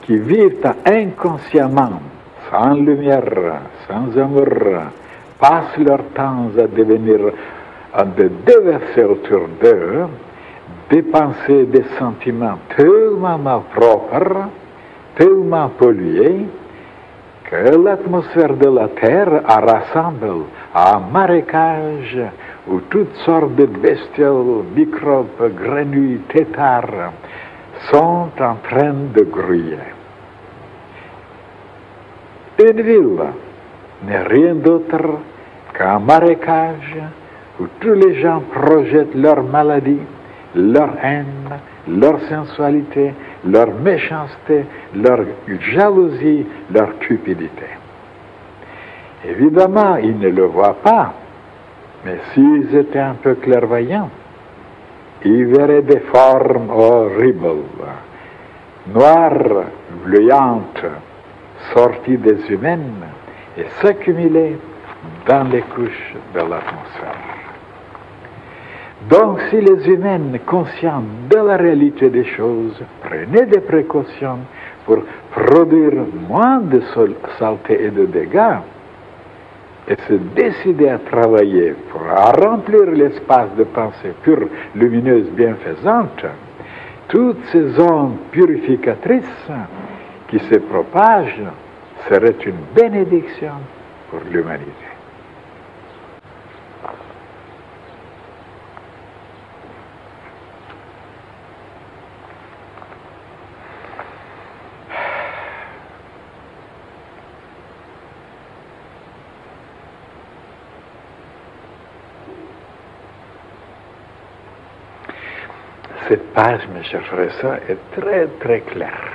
qui vivent inconsciemment, sans lumière, sans amour, passent leur temps à devenir, à déverser autour d'eux des pensées, des sentiments tellement malpropres, tellement pollués, que l'atmosphère de la Terre rassemble à un marécage où toutes sortes de bestioles, microbes, grenouilles, têtards sont en train de grouiller. Une ville n'est rien d'autre qu'un marécage où tous les gens projettent leur maladie, leur haine, leur sensualité, leur méchanceté, leur jalousie, leur cupidité. Évidemment, ils ne le voient pas, mais s'ils étaient un peu clairvoyants, ils verraient des formes horribles, noires, gluantes, sorties des humaines et s'accumuler dans les couches de l'atmosphère. Donc, si les humains, conscients de la réalité des choses, prenaient des précautions pour produire moins de saleté et de dégâts, et se décidaient à travailler pour remplir l'espace de pensée pure, lumineuse, bienfaisante, toutes ces ondes purificatrices qui se propagent seraient une bénédiction pour l'humanité. Cette page, mes chers frères et sœurs, est très très claire.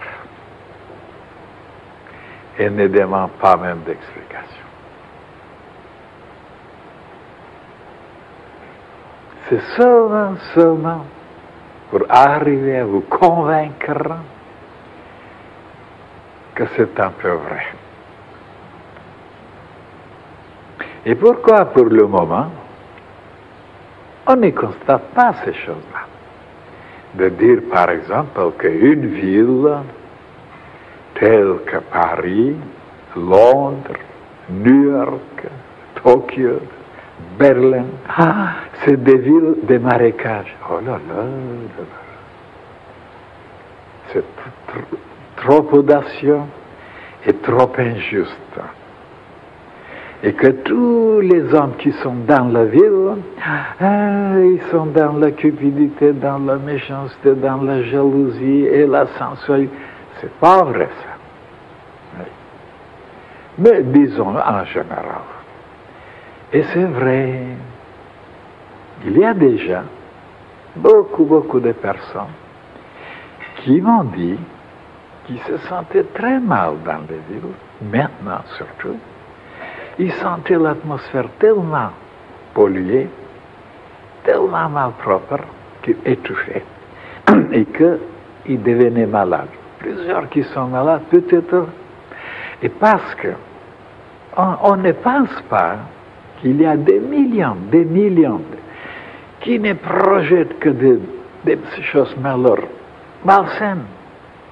Elle ne demande pas même d'explication. C'est seulement pour arriver à vous convaincre que c'est un peu vrai. Et pourquoi pour le moment, on ne constate pas ces choses-là? De dire par exemple qu'une ville telle que Paris, Londres, New York, Tokyo, Berlin, c'est des villes de marécages. Oh là là, c'est trop audacieux et trop injuste. Et que tous les hommes qui sont dans la ville, ils sont dans la cupidité, dans la méchanceté, dans la jalousie et la sensualité. C'est pas vrai ça. Oui. Mais disons en général. Et c'est vrai, il y a déjà beaucoup de personnes qui m'ont dit qu'ils se sentaient très mal dans les villes, maintenant surtout. Ils sentaient l'atmosphère tellement polluée, tellement malpropre, qu'ils étouffaient et qu'ils devenaient malades. Plusieurs qui sont malades, peut-être, et parce que on ne pense pas qu'il y a des millions qui ne projettent que des choses malsaines,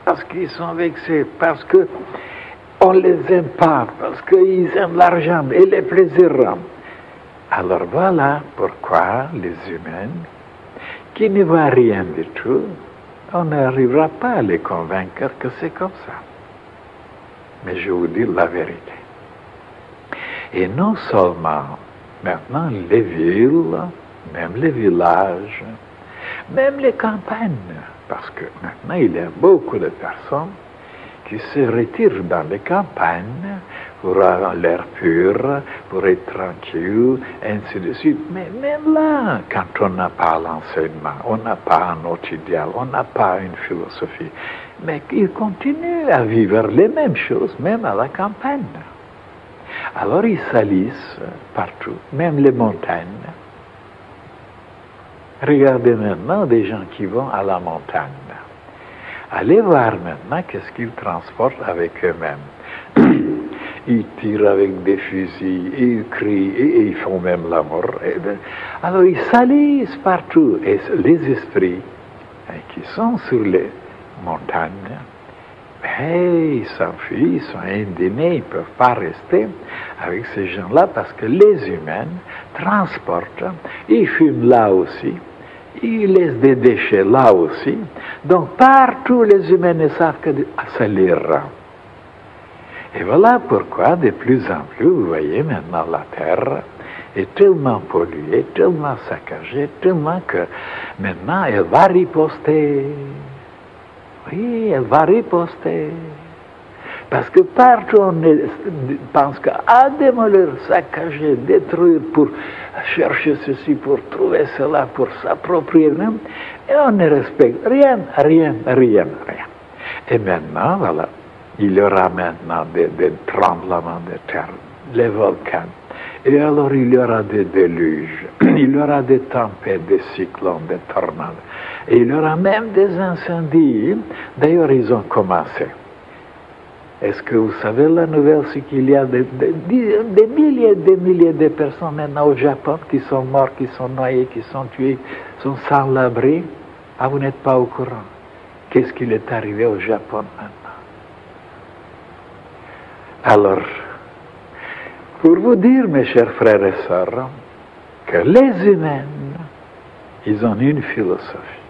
parce qu'ils sont vexés, parce que on les aime pas, parce qu'ils aiment l'argent et les plaisirs. Alors voilà pourquoi les humains, qui ne voient rien du tout, on n'arrivera pas à les convaincre que c'est comme ça. Mais je vous dis la vérité. Et non seulement maintenant les villes, même les villages, même les campagnes, parce que maintenant il y a beaucoup de personnes qui se retirent dans les campagnes pour avoir l'air pur, pour être tranquille, ainsi de suite. Mais même là, quand on n'a pas l'enseignement, on n'a pas un autre idéal, on n'a pas une philosophie, mais ils continuent à vivre les mêmes choses, même à la campagne. Alors ils salissent partout, même les montagnes. Regardez maintenant des gens qui vont à la montagne. Allez voir maintenant qu'est-ce qu'ils transportent avec eux-mêmes. Ils tirent avec des fusils, ils crient, et ils font même l'amour. Alors ils salissent partout. Et les esprits qui sont sur les montagnes, ils s'enfuient, ils sont indignés, ils ne peuvent pas rester avec ces gens-là parce que les humains transportent, ils fument là aussi, ils laissent des déchets là aussi. Donc partout les humains ne savent que ça les rend. Et voilà pourquoi de plus en plus, vous voyez maintenant la Terre est tellement polluée, tellement saccagée, tellement que maintenant elle va riposter. Oui, elle va riposter. Parce que partout on pense qu'à démolir, saccager, détruire pour chercher ceci, pour trouver cela, pour s'approprier même, et on ne respecte rien. Et maintenant, voilà, il y aura maintenant des tremblements de terre, les volcans. Et alors il y aura des déluges, il y aura des tempêtes, des cyclones, des tornades. Et il y aura même des incendies. D'ailleurs, ils ont commencé. Est-ce que vous savez la nouvelle, c'est qu'il y a des milliers de personnes maintenant au Japon qui sont morts, qui sont noyés, qui sont tués, sont sans l'abri. Ah, vous n'êtes pas au courant. Qu'est-ce qui est arrivé au Japon maintenant? Alors, pour vous dire, mes chers frères et sœurs, que les humains, ils ont une philosophie.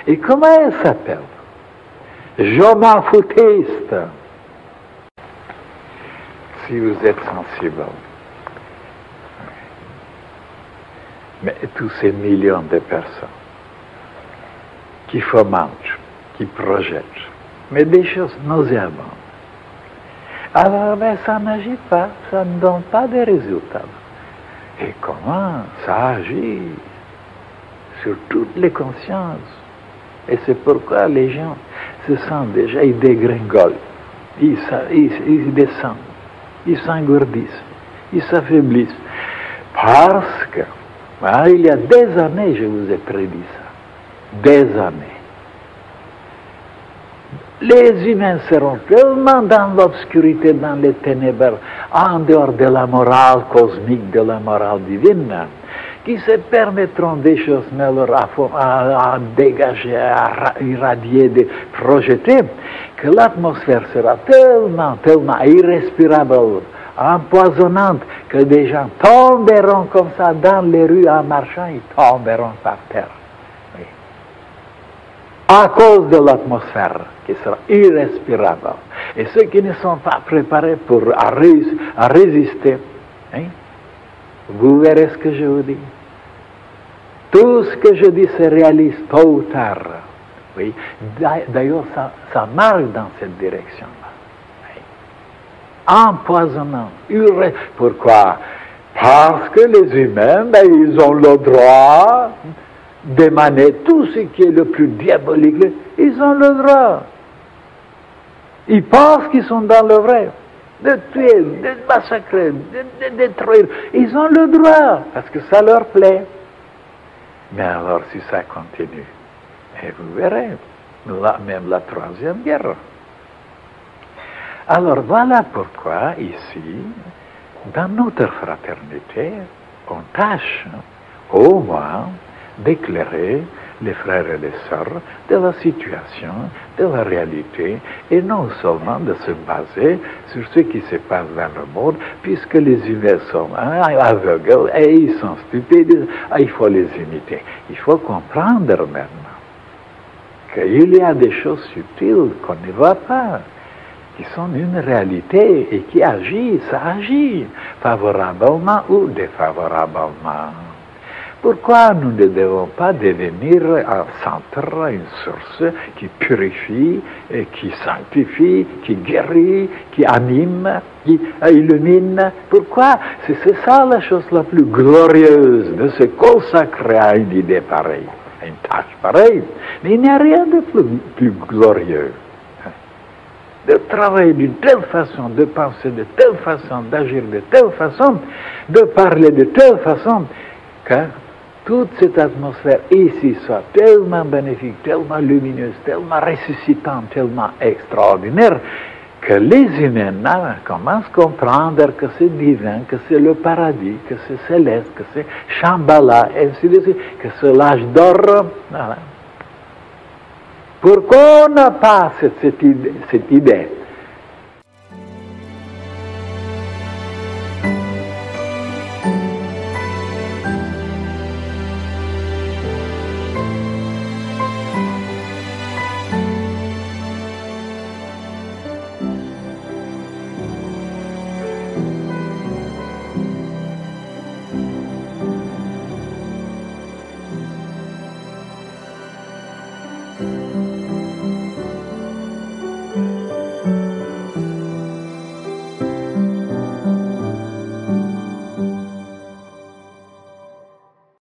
Et comment elle s'appelle? Je m'en foutiste. Si vous êtes sensible. Mais tous ces millions de personnes qui fomentent, qui projettent, mais des choses nauséabondes. Alors, ça n'agit pas, ça ne donne pas de résultats. Et comment ça agit sur toutes les consciences? Et c'est pourquoi les gens se sentent déjà, ils dégringolent, ils descendent, ils s'engourdissent, ils s'affaiblissent. Parce que, il y a des années, je vous ai prédit ça, des années. Les humains seront tellement dans l'obscurité, dans les ténèbres, en dehors de la morale cosmique, de la morale divine, qui se permettront des choses, mais alors à dégager, à irradier, de projeter, que l'atmosphère sera tellement irrespirable, empoisonnante, que des gens tomberont comme ça dans les rues en marchant, ils tomberont par terre. Oui. À cause de l'atmosphère qui sera irrespirable. Et ceux qui ne sont pas préparés à résister, hein, vous verrez ce que je vous dis. Tout ce que je dis se réalise tôt ou tard. Oui. D'ailleurs, ça marche dans cette direction-là. Oui. Empoisonnant. Pourquoi? Parce que les humains, ils ont le droit d'émaner tout ce qui est le plus diabolique. Ils ont le droit. Ils pensent qu'ils sont dans le vrai. De tuer, de massacrer, de détruire. Ils ont le droit, parce que ça leur plaît. Mais alors, si ça continue, et vous verrez, même la troisième guerre. Alors, voilà pourquoi, ici, dans notre fraternité, on tâche, au moins, d'éclairer les frères et les sœurs de la situation, de la réalité, et non seulement de se baser sur ce qui se passe dans le monde, puisque les humains sont aveugles et ils sont stupides, il faut les imiter. Il faut comprendre maintenant qu'il y a des choses subtiles qu'on ne voit pas, qui sont une réalité et qui agissent, ça agit favorablement ou défavorablement. Pourquoi nous ne devons pas devenir un centre, une source qui purifie, et qui sanctifie, qui guérit, qui anime, qui illumine? Pourquoi? C'est ça la chose la plus glorieuse, de se consacrer à une idée pareille, à une tâche pareille. Mais il n'y a rien de plus glorieux. De travailler d'une telle façon, de penser de telle façon, d'agir de telle façon, de parler de telle façon, que toute cette atmosphère ici soit tellement bénéfique, tellement lumineuse, tellement ressuscitante, tellement extraordinaire, que les humains commencent à comprendre que c'est divin, que c'est le paradis, que c'est céleste, que c'est Shambhala, et ainsi de suite, que c'est l'âge d'or. Voilà. Pourquoi on n'a pas cette idée